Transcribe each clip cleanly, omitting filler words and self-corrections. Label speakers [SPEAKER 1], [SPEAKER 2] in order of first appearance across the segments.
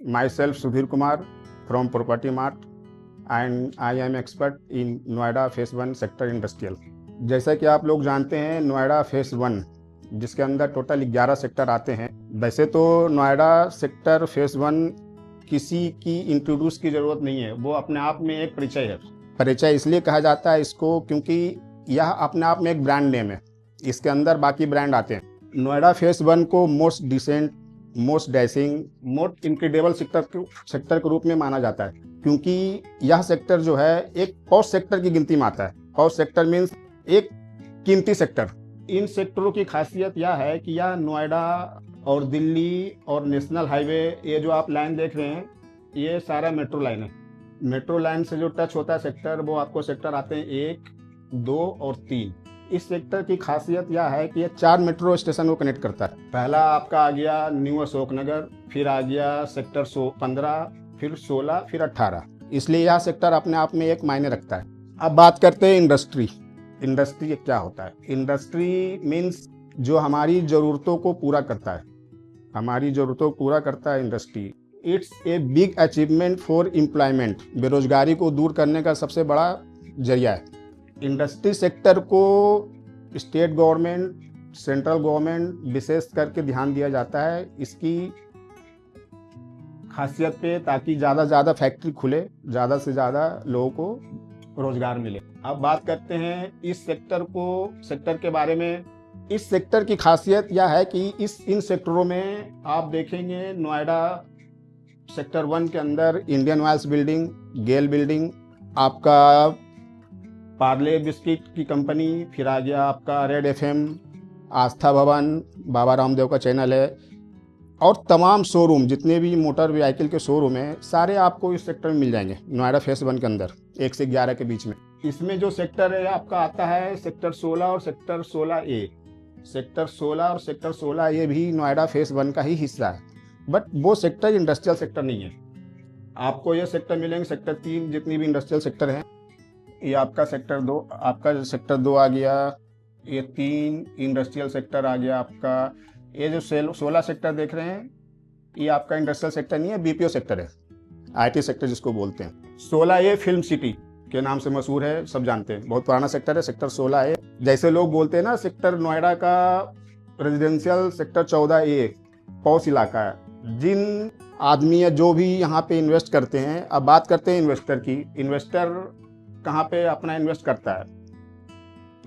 [SPEAKER 1] Myself Sudhir Kumar from Property Mart and I am expert in Noida phase 1 sector industrial. जैसा कि आप लोग जानते हैं नोएडा फेस 1 जिसके अंदर टोटल 11 सेक्टर आते हैं। वैसे तो नोएडा सेक्टर फेस 1 किसी की इंट्रोड्यूस की ज़रूरत नहीं है, वो अपने आप में एक परिचय है। परिचय इसलिए कहा जाता है इसको क्योंकि यह अपने आप में एक ब्रांड नेम है, इसके अंदर बाकी ब्रांड आते हैं। नोएडा फेस 1 को most decent, most dashing, most incredible sector के रूप में माना जाता है क्योंकि यह सेक्टर जो है एक पॉश सेक्टर की गिनती में आता है। पॉश सेक्टर मीन्स एक कीमती सेक्टर। इन सेक्टरों की खासियत यह है कि यह नोएडा और दिल्ली और नेशनल हाईवे, ये जो आप लाइन देख रहे हैं ये सारा मेट्रो लाइन है। मेट्रो लाइन से जो टच होता है सेक्टर, वो आपको सेक्टर आते हैं 1, 2 और 3। इस सेक्टर की खासियत यह है कि ये 4 मेट्रो स्टेशन को कनेक्ट करता है। पहला आपका आ गया न्यू अशोक नगर, फिर आ गया सेक्टर 15, फिर 16, फिर 18। इसलिए यह सेक्टर अपने आप में एक मायने रखता है। अब बात करते हैं इंडस्ट्री। इंडस्ट्री क्या होता है? इंडस्ट्री मीन्स जो हमारी ज़रूरतों को पूरा करता है, हमारी ज़रूरतों को पूरा करता है industry. It's a big achievement for employment. बेरोजगारी को दूर करने का सबसे बड़ा जरिया है। इंडस्ट्री सेक्टर को स्टेट गवर्नमेंट, सेंट्रल गवर्नमेंट विशेष करके ध्यान दिया जाता है इसकी खासियत पे, ताकि ज़्यादा से ज़्यादा फैक्ट्री खुले, ज़्यादा से ज़्यादा लोगों को रोजगार मिले। अब बात करते हैं इस सेक्टर के बारे में। इस सेक्टर की खासियत यह है कि इन सेक्टरों में आप देखेंगे नोएडा सेक्टर 1 के अंदर इंडियन ऑयल्स बिल्डिंग, गेल बिल्डिंग, आपका पार्ले बिस्किट की कंपनी, फिर आ गया आपका रेड FM, आस्था भवन, बाबा रामदेव का चैनल है, और तमाम शोरूम, जितने भी मोटर व्हीकल के शोरूम हैं सारे आपको इस सेक्टर में मिल जाएंगे नोएडा फेस 1 के अंदर, 1 से 11 के बीच में। इसमें जो सेक्टर है आपका आता है सेक्टर 16 और सेक्टर 16A। सेक्टर 16 और सेक्टर 16A भी नोएडा फेस 1 का ही हिस्सा है, बट वो सेक्टर इंडस्ट्रियल सेक्टर नहीं है। आपको ये सेक्टर मिलेंगे सेक्टर 3, जितनी भी इंडस्ट्रियल सेक्टर हैं। ये आपका सेक्टर 2 आ गया, ये 3 इंडस्ट्रियल सेक्टर आ गया आपका। ये जो 16 सेक्टर देख रहे हैं ये आपका इंडस्ट्रियल सेक्टर नहीं है, BPO सेक्टर है, IT सेक्टर जिसको बोलते हैं। 16A फिल्म सिटी के नाम से मशहूर है, सब जानते हैं, बहुत पुराना सेक्टर है सेक्टर 16A। जैसे लोग बोलते हैं ना सेक्टर नोएडा का रेजिडेंशियल सेक्टर 14A पॉश इलाका है। जिन आदमी या जो भी यहाँ पे इन्वेस्ट करते हैं, अब बात करते हैं इन्वेस्टर की। इन्वेस्टर कहाँ पे अपना इन्वेस्ट करता है?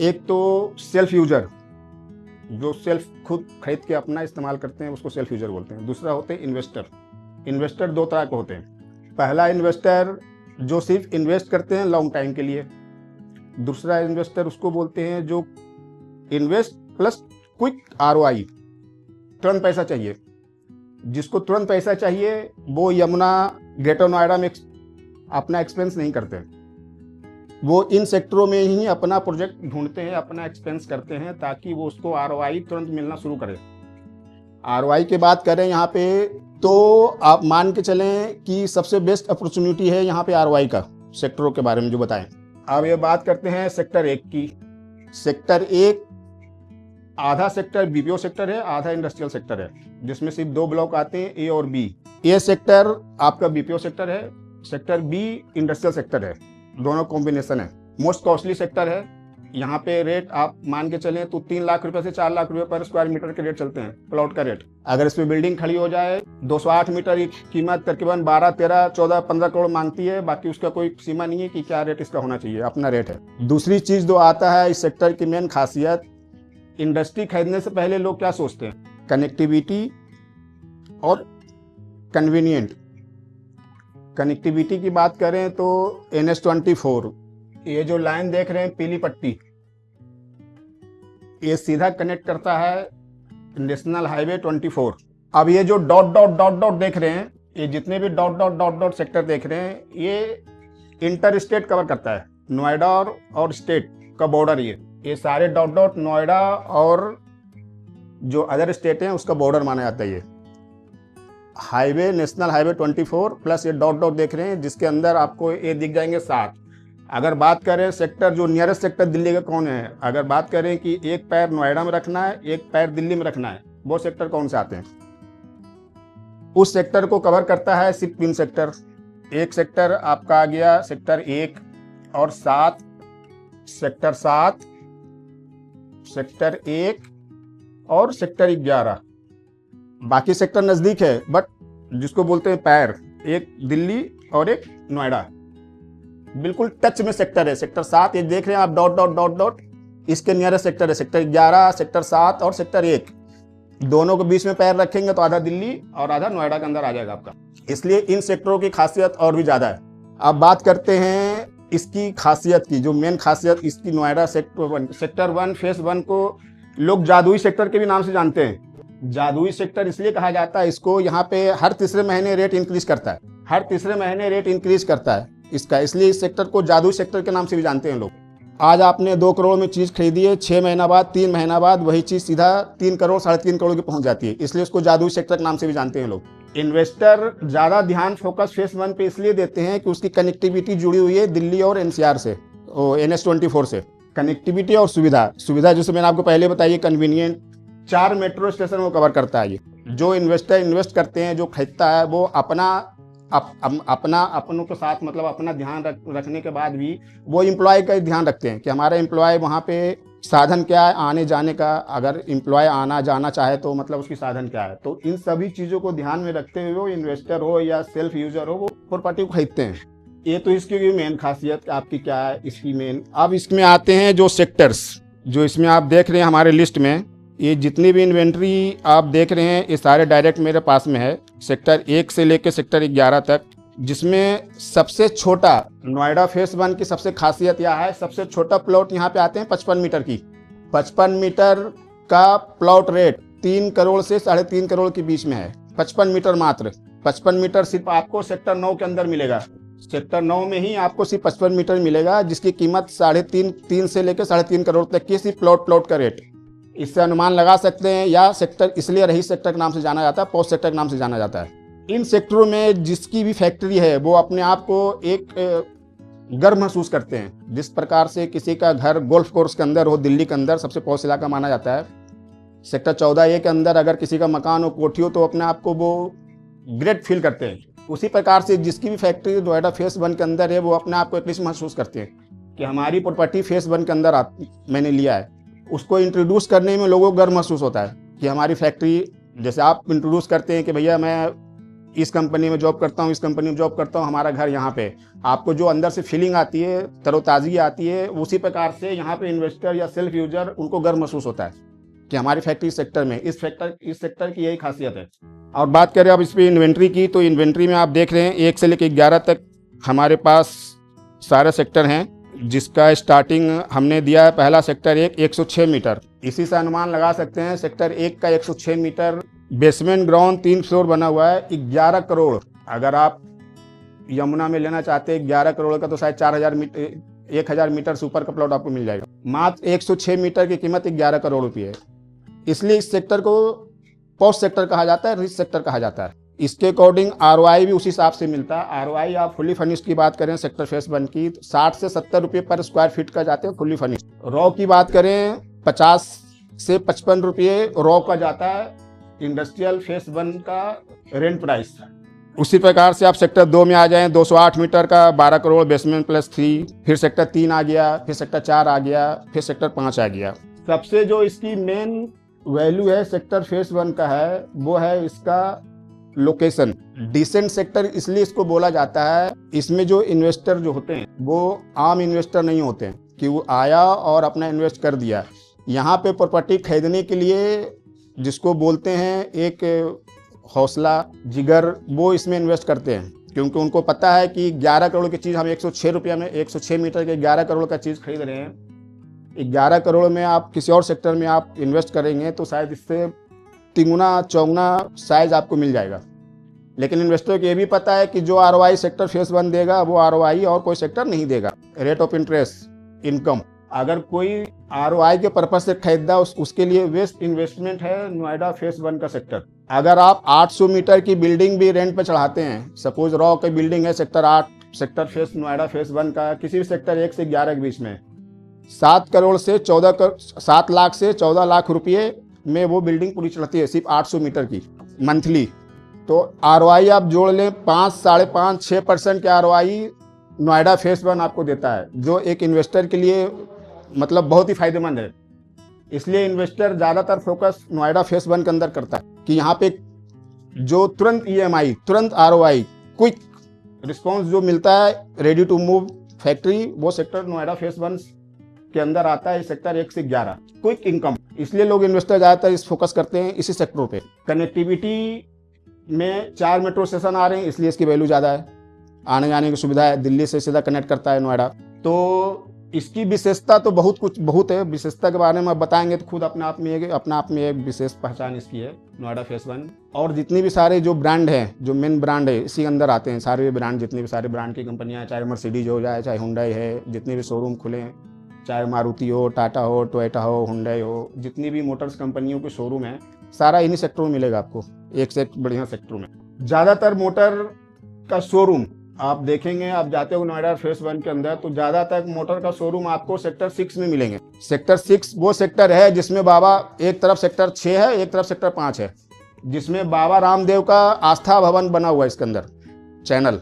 [SPEAKER 1] एक तो सेल्फ यूजर, जो सेल्फ खुद खरीद के अपना इस्तेमाल करते हैं उसको सेल्फ यूजर बोलते हैं। दूसरा होते हैं इन्वेस्टर। इन्वेस्टर 2 तरह के होते हैं। पहला इन्वेस्टर जो सिर्फ इन्वेस्ट करते हैं लॉन्ग टाइम के लिए। दूसरा इन्वेस्टर उसको बोलते हैं जो इन्वेस्ट प्लस क्विक ROI, तुरंत पैसा चाहिए। जिसको तुरंत पैसा चाहिए वो यमुना ग्रेटर नोएडा में अपना एक्सपेंस नहीं करते, वो इन सेक्टरों में ही अपना प्रोजेक्ट ढूंढते हैं, अपना एक्सपेंस करते हैं ताकि वो उसको ROI तुरंत मिलना शुरू करे। ROI की बात करें यहाँ पे तो आप मान के चलें कि सबसे बेस्ट अपॉर्चुनिटी है यहाँ पे ROI का, सेक्टरों के बारे में जो बताएं। अब ये बात करते हैं सेक्टर 1 की। सेक्टर 1 आधा सेक्टर BPO सेक्टर है, आधा इंडस्ट्रियल सेक्टर है, जिसमें सिर्फ 2 ब्लॉक आते हैं, A और B। ये सेक्टर आपका BPO सेक्टर है, सेक्टर B इंडस्ट्रियल सेक्टर है, दोनों कॉम्बिनेशन है। मोस्ट कॉस्टली सेक्टर है। यहाँ पे रेट आप मान के चलें तो 3 लाख रुपए से 4 लाख रुपए पर स्क्वायर मीटर के रेट चलते हैं, प्लॉट का रेट। अगर इस पे बिल्डिंग खड़ी हो जाए 208 मीटर की कीमत तकरीबन 12, 13, 14, 15 करोड़ मांगती है। बाकी उसका कोई सीमा नहीं है कि क्या रेट इसका होना चाहिए, अपना रेट है। दूसरी चीज जो आता है इस सेक्टर की मेन खासियत, इंडस्ट्री खरीदने से पहले लोग क्या सोचते हैं? कनेक्टिविटी और कन्वीनियंट। कनेक्टिविटी की बात करें तो NH24, ये जो लाइन देख रहे हैं पीली पट्टी, ये सीधा कनेक्ट करता है नेशनल हाईवे 24। अब ये जो डॉट डॉट डॉट डॉट देख रहे हैं, ये जितने भी dot dot dot dot sector देख रहे हैं, ये इंटर स्टेट कवर करता है, नोएडा और स्टेट का बॉर्डर। ये सारे डॉट डॉट नोएडा और जो अदर स्टेट हैं उसका बॉर्डर माना जाता है। ये हाईवे, नेशनल हाईवे 24 प्लस ये डॉट डॉट देख रहे हैं, जिसके अंदर आपको ये दिख जाएंगे 7। अगर बात करें सेक्टर जो नियरेस्ट सेक्टर दिल्ली का कौन है, अगर बात करें कि एक पैर नोएडा में रखना है, एक पैर दिल्ली में रखना है, वो सेक्टर कौन से आते हैं? उस सेक्टर को कवर करता है सिर्फ 3 सेक्टर। एक सेक्टर आपका आ गया सेक्टर 1 और 7, सेक्टर 7, सेक्टर 1 और सेक्टर 11। बाकी सेक्टर नज़दीक है, बट जिसको बोलते हैं पैर, एक दिल्ली और एक नोएडा, बिल्कुल टच में सेक्टर है। सेक्टर 7 ये देख रहे हैं आप, डॉट डॉट डॉट डॉट, इसके नियरेस्ट सेक्टर है सेक्टर 11, सेक्टर 7 और सेक्टर 1। दोनों के बीच में पैर रखेंगे तो आधा दिल्ली और आधा नोएडा के अंदर आ जाएगा आपका। इसलिए इन सेक्टरों की खासियत और भी ज़्यादा है। अब बात करते हैं इसकी खासियत की, जो मेन खासियत इसकी नोएडा सेक्टर 1 फेज 1 को लोग जादुई सेक्टर के भी नाम से जानते हैं। जादुई सेक्टर इसलिए कहा जाता है इसको, यहाँ पे हर तीसरे महीने रेट इंक्रीज करता है, हर तीसरे महीने रेट इंक्रीज करता है इसका, इसलिए इस सेक्टर को जादुई सेक्टर के नाम से भी जानते हैं लोग। आज आपने 2 करोड़ में चीज़ खरीदी है, 6 महीना बाद 3 महीना बाद वही चीज़ सीधा 3 करोड़ 3.5 करोड़ की पहुंच जाती है, इसलिए उसको जादुई सेक्टर के नाम से भी जानते हैं लोग। इन्वेस्टर ज़्यादा ध्यान फोकस फेज 1 पे इसलिए देते हैं कि उसकी कनेक्टिविटी जुड़ी हुई है दिल्ली और NCR से, NH24 से। कनेक्टिविटी और सुविधा जैसे मैंने आपको पहले बताई, कन्वीनियंट 4 मेट्रो स्टेशन को कवर करता है ये। जो इन्वेस्टर इन्वेस्ट करते हैं, जो खरीदता है, वो अपनों के साथ मतलब अपना ध्यान रखने के बाद भी वो एम्प्लॉय का ध्यान रखते हैं कि हमारा एम्प्लॉय वहाँ पे साधन क्या है आने जाने का, अगर एम्प्लॉय आना जाना चाहे तो मतलब उसकी साधन क्या है। तो इन सभी चीज़ों को ध्यान में रखते हुए वो इन्वेस्टर हो या सेल्फ यूजर हो, वो प्रॉपर्टी को खरीदते हैं। ये तो इसकी मेन खासियत आपकी क्या है इसकी मेन। अब इसमें आते हैं जो सेक्टर्स, जो इसमें आप देख रहे हैं हमारे लिस्ट में, ये जितनी भी इन्वेंट्री आप देख रहे हैं ये सारे डायरेक्ट मेरे पास में है, सेक्टर 1 से लेकर सेक्टर 11 तक। जिसमें सबसे छोटा नोएडा फेज 1 की सबसे खासियत यह है, सबसे छोटा प्लॉट यहाँ पे आते हैं 55 मीटर की। 55 मीटर का प्लॉट रेट 3 करोड़ से 3.5 करोड़ के बीच में है। 55 मीटर मात्र, 55 मीटर सिर्फ आपको सेक्टर 9 के अंदर मिलेगा। सेक्टर 9 में ही आपको सिर्फ 55 मीटर मिलेगा, जिसकी कीमत 3.5 से लेकर 3.5 करोड़ तक की सिर्फ प्लॉट का रेट। इससे अनुमान लगा सकते हैं, या सेक्टर इसलिए रही सेक्टर के नाम से जाना जाता है, पोस्ट सेक्टर के नाम से जाना जाता है। इन सेक्टरों में जिसकी भी फैक्ट्री है वो अपने आप को एक गर्व महसूस करते हैं। जिस प्रकार से किसी का घर गोल्फ कोर्स के अंदर हो, दिल्ली के अंदर सबसे पॉश इलाका माना जाता है, सेक्टर 14A के अंदर अगर किसी का मकान हो, कोठी हो, तो अपने आप को वो ग्रेट फील करते हैं। उसी प्रकार से जिसकी भी फैक्ट्री नोएडा फेज 1 के अंदर है वो अपने आप को एटलीस्ट महसूस करते हैं कि हमारी प्रॉपर्टी फेज 1 के अंदर मैंने लिया है। उसको इंट्रोड्यूस करने में लोगों को गर्व महसूस होता है कि हमारी फैक्ट्री, जैसे आप इंट्रोड्यूस करते हैं कि भैया मैं इस कंपनी में जॉब करता हूँ, इस कंपनी में जॉब करता हूँ, हमारा घर यहाँ पे, आपको जो अंदर से फीलिंग आती है, तरोताज़गी आती है, उसी प्रकार से यहाँ पे इन्वेस्टर या सेल्फ यूजर उनको गर्व महसूस होता है कि हमारी फैक्ट्री सेक्टर में, इस सेक्टर की यही खासियत है। और बात करें अब इस पर इन्वेंट्री की, तो इन्वेंट्री में आप देख रहे हैं 1 से लेकर 11 तक हमारे पास सारे सेक्टर हैं, जिसका स्टार्टिंग हमने दिया है पहला सेक्टर 106 मीटर। इसी से अनुमान लगा सकते हैं सेक्टर 1 का 106 मीटर, बेसमेंट ग्राउंड 3 फ्लोर बना हुआ है, 11 करोड़। अगर आप यमुना में लेना चाहते हैं 11 करोड़ का, तो शायद 1000 मीटर से ऊपर का प्लॉट आपको मिल जाएगा। मात्र 106 मीटर की कीमत 11 करोड़ रुपये है। इसलिए इस सेक्टर को पोस्ट सेक्टर कहा जाता है, रिच सेक्टर कहा जाता है। इसके अकॉर्डिंग ROI भी उसी हिसाब से मिलता है। ROI आप फुली फर्निश्ड की बात करें सेक्टर फेज 1 की, 60 से 70 रुपये पर स्क्वायर फीट का जाते हैं फुली फर्निश्ड। रॉ की बात करें 50 से 55 रुपये रॉ का जाता है इंडस्ट्रियल फेज 1 का रेंट प्राइस। उसी प्रकार से आप सेक्टर 2 में आ जाएं, 208 मीटर का 12 करोड़ बेसमेंट प्लस 3, फिर सेक्टर 3 आ गया, फिर सेक्टर 4 आ गया, फिर सेक्टर 5 आ गया। सबसे जो इसकी मेन वैल्यू है सेक्टर फेज 1 का है, वो है इसका लोकेशन। डिसेंट सेक्टर इसलिए इसको बोला जाता है, इसमें जो इन्वेस्टर जो होते हैं वो आम इन्वेस्टर नहीं होते हैं कि वो आया और अपना इन्वेस्ट कर दिया। यहाँ पे प्रॉपर्टी खरीदने के लिए जिसको बोलते हैं एक हौसला जिगर, वो इसमें इन्वेस्ट करते हैं, क्योंकि उनको पता है कि 11 करोड़ की चीज़ हम 106 रुपया में, 106 मीटर के 11 करोड़ का चीज़ खरीद रहे हैं। 11 करोड़ में आप किसी और सेक्टर में आप इन्वेस्ट करेंगे तो शायद इससे 3 गुना 4 गुना साइज आपको मिल जाएगा। लेकिन इन्वेस्टर को ये भी पता है कि जो ROI सेक्टर फेज 1 देगा वो ROI और कोई सेक्टर नहीं देगा। रेट ऑफ इंटरेस्ट इनकम, अगर कोई ROI के पर्पज से खरीदा उसके लिए बेस्ट इन्वेस्टमेंट है नोएडा फेज 1 का सेक्टर। अगर आप 800 मीटर की बिल्डिंग भी रेंट पे चढ़ाते हैं, सपोज रॉ की बिल्डिंग है sector 8, sector phase Noida phase 1 का, किसी भी सेक्टर 1 से 11 के बीच में 7 लाख से 14 लाख रुपये में वो बिल्डिंग पूरी चढ़ती है, सिर्फ 800 मीटर की मंथली। तो ROI आप जोड़ लें 5, 5.5, 6% के ROI नोएडा फेज 1 आपको देता है, जो एक इन्वेस्टर के लिए मतलब बहुत ही फायदेमंद है। इसलिए इन्वेस्टर ज़्यादातर फोकस नोएडा फेज 1 के अंदर करता है कि यहाँ पे जो तुरंत EMI, तुरंत ROI, क्विक रिस्पॉन्स जो मिलता है, रेडी टू मूव फैक्ट्री, वो सेक्टर नोएडा फेज 1 के अंदर आता है। सेक्टर 1 से 11 क्विक इनकम, इसलिए लोग इन्वेस्टर ज़्यादातर इस फोकस करते हैं इसी सेक्टरों पे। कनेक्टिविटी में 4 मेट्रो स्टेशन आ रहे हैं, इसलिए इसकी वैल्यू ज़्यादा है। आने जाने की सुविधा है, दिल्ली से सीधा कनेक्ट करता है नोएडा। तो इसकी विशेषता तो बहुत है। विशेषता के बारे में बताएंगे तो खुद अपने आप में एक विशेष पहचान इसकी है नोएडा फेज 1। और जितनी भी सारे जो ब्रांड हैं, जो मेन ब्रांड है, इसी के अंदर आते हैं सारे ब्रांड। जितनी भी सारे ब्रांड की कंपनियां, चाहे मर्सिडीज हो जाए, चाहे हुंडई है, जितने भी शोरूम खुले हैं, चाहे मारुति हो, टाटा हो, टोयोटा हो, हुंडई हो, जितनी भी मोटर्स कंपनियों के शोरूम है, सारा इन्हीं सेक्टरों में मिलेगा आपको, एक से एक बढ़िया सेक्टरों में। ज़्यादातर मोटर का शोरूम आप देखेंगे, आप जाते हो नोएडा फेज 1 के अंदर, तो ज़्यादातर मोटर का शोरूम आपको सेक्टर 6 में मिलेंगे। सेक्टर 6 वो सेक्टर है जिसमें बाबा, एक तरफ सेक्टर 6 है, एक तरफ सेक्टर 5 है, जिसमें बाबा रामदेव का आस्था भवन बना हुआ है। इसके अंदर चैनल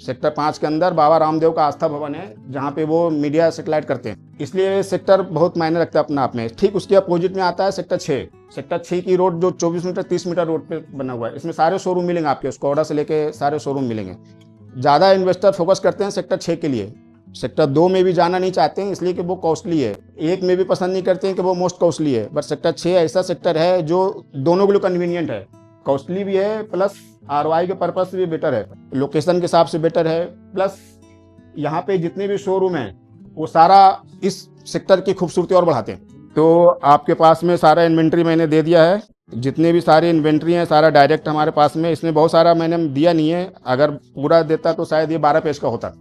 [SPEAKER 1] सेक्टर 5 के अंदर बाबा रामदेव का आस्था भवन है, जहाँ पे वो मीडिया सेटेलाइट करते हैं, इसलिए सेक्टर बहुत मायने रखता है अपने आप में। ठीक उसके अपोजिट में आता है सेक्टर 6। सेक्टर 6 की रोड जो 24 मीटर 30 मीटर रोड पे बना हुआ है, इसमें सारे शोरूम मिलेंगे आपके, स्कोडा से लेके सारे शोरूम मिलेंगे। ज़्यादा इन्वेस्टर फोकस करते हैं सेक्टर 6 के लिए। सेक्टर 2 में भी जाना नहीं चाहते हैं, इसलिए कि वो कॉस्टली है। 1 में भी पसंद नहीं करते हैं कि वो मोस्ट कॉस्टली है। बट सेक्टर 6 ऐसा सेक्टर है जो दोनों के लिए कन्वीनियंट है, कॉस्टली भी है, प्लस ROI के पर्पज से भी बेटर है, लोकेशन के हिसाब से बेटर है, प्लस यहाँ पे जितने भी शोरूम हैं वो सारा इस सेक्टर की खूबसूरती और बढ़ाते हैं। तो आपके पास में सारा इन्वेंट्री मैंने दे दिया है, जितने भी सारी इन्वेंट्री हैं सारा डायरेक्ट हमारे पास में। इसमें बहुत सारा मैंने दिया नहीं है, अगर पूरा देता तो शायद ये 12 पेज का होता।